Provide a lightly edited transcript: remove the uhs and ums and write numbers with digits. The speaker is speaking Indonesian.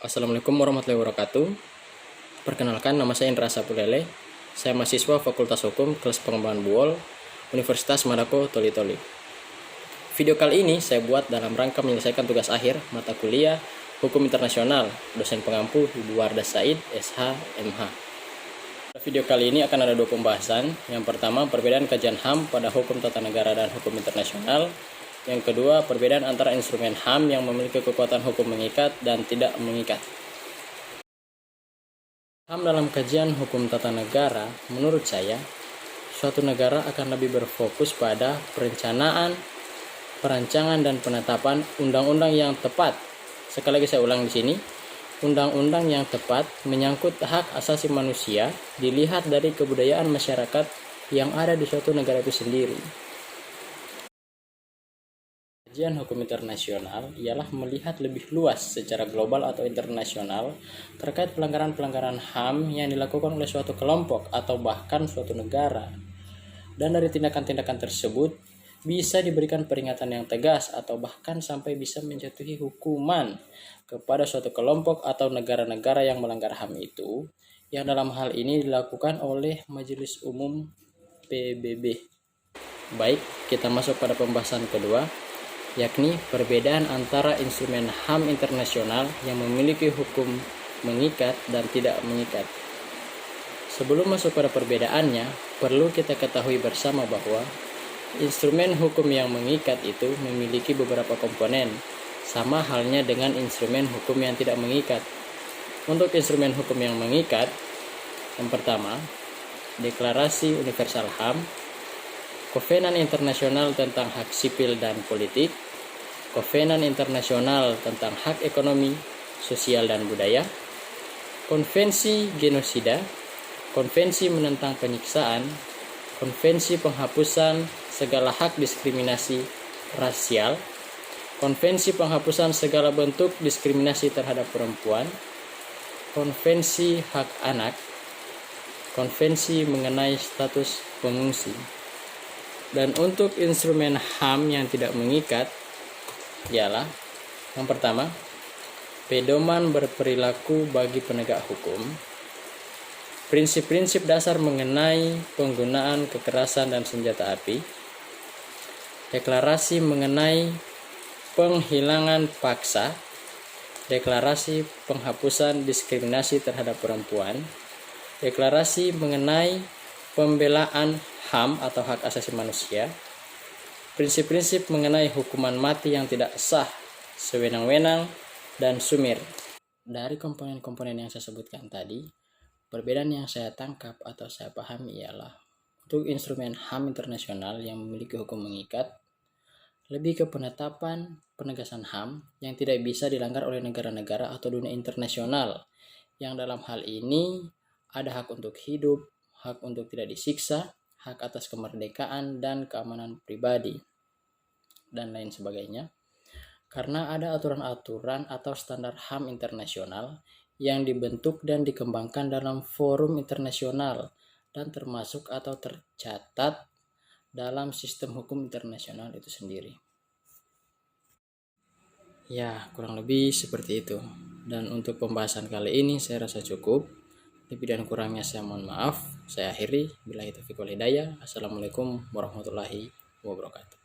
Assalamualaikum warahmatullahi wabarakatuh. Perkenalkan, nama saya Indra Sapulele. Saya mahasiswa Fakultas Hukum kelas pengembangan Buol, Universitas Madako Toli-Toli. Video kali ini saya buat dalam rangka menyelesaikan tugas akhir mata kuliah Hukum Internasional, dosen pengampu Ibu Wardah Said, SH, MH. Video kali ini akan ada dua pembahasan. Yang pertama, perbedaan kajian HAM pada hukum tata negara dan hukum internasional. Yang kedua, perbedaan antara instrumen HAM yang memiliki kekuatan hukum mengikat dan tidak mengikat. HAM dalam kajian hukum tata negara, menurut saya, suatu negara akan lebih berfokus pada perencanaan, perancangan, dan penetapan undang-undang yang tepat. Sekali lagi saya ulang di sini, undang-undang yang tepat menyangkut hak asasi manusia dilihat dari kebudayaan masyarakat yang ada di suatu negara itu sendiri. Kajian hukum internasional ialah melihat lebih luas secara global atau internasional terkait pelanggaran-pelanggaran HAM yang dilakukan oleh suatu kelompok atau bahkan suatu negara. Dan dari tindakan-tindakan tersebut bisa diberikan peringatan yang tegas atau bahkan sampai bisa menjatuhi hukuman kepada suatu kelompok atau negara-negara yang melanggar HAM itu, yang dalam hal ini dilakukan oleh Majelis Umum PBB. Baik, kita masuk pada pembahasan kedua, yakni perbedaan antara instrumen HAM internasional yang memiliki hukum mengikat dan tidak mengikat. Sebelum masuk pada perbedaannya, perlu kita ketahui bersama bahwa instrumen hukum yang mengikat itu memiliki beberapa komponen, sama halnya dengan instrumen hukum yang tidak mengikat. Untuk instrumen hukum yang mengikat, yang pertama, Deklarasi Universal HAM, Kovenan Internasional tentang Hak Sipil dan Politik, Kovenan Internasional tentang Hak Ekonomi, Sosial dan Budaya, Konvensi Genosida, Konvensi menentang penyiksaan, Konvensi penghapusan segala hak diskriminasi rasial, Konvensi penghapusan segala bentuk diskriminasi terhadap perempuan, Konvensi Hak Anak, Konvensi mengenai status pengungsi. Dan untuk instrumen HAM yang tidak mengikat ialah yang pertama, pedoman berperilaku bagi penegak hukum, prinsip-prinsip dasar mengenai penggunaan kekerasan dan senjata api, deklarasi mengenai penghilangan paksa, deklarasi penghapusan diskriminasi terhadap perempuan, deklarasi mengenai pembelaan HAM atau hak asasi manusia, prinsip-prinsip mengenai hukuman mati yang tidak sah, sewenang-wenang, dan sumir. Dari komponen-komponen yang saya sebutkan tadi, perbedaan yang saya tangkap atau saya pahami ialah untuk instrumen HAM internasional yang memiliki hukum mengikat, lebih ke penetapan penegasan HAM yang tidak bisa dilanggar oleh negara-negara atau dunia internasional, yang dalam hal ini ada hak untuk hidup, hak untuk tidak disiksa, hak atas kemerdekaan dan keamanan pribadi, dan lain sebagainya. Karena ada aturan-aturan atau standar HAM internasional yang dibentuk dan dikembangkan dalam forum internasional dan termasuk atau tercatat dalam sistem hukum internasional itu sendiri. Ya, kurang lebih seperti itu. Dan untuk pembahasan kali ini saya rasa cukup. Lebih dan kurangnya saya mohon maaf. Saya akhiri. Billahi taufiq wal hidayah. Assalamualaikum warahmatullahi wabarakatuh.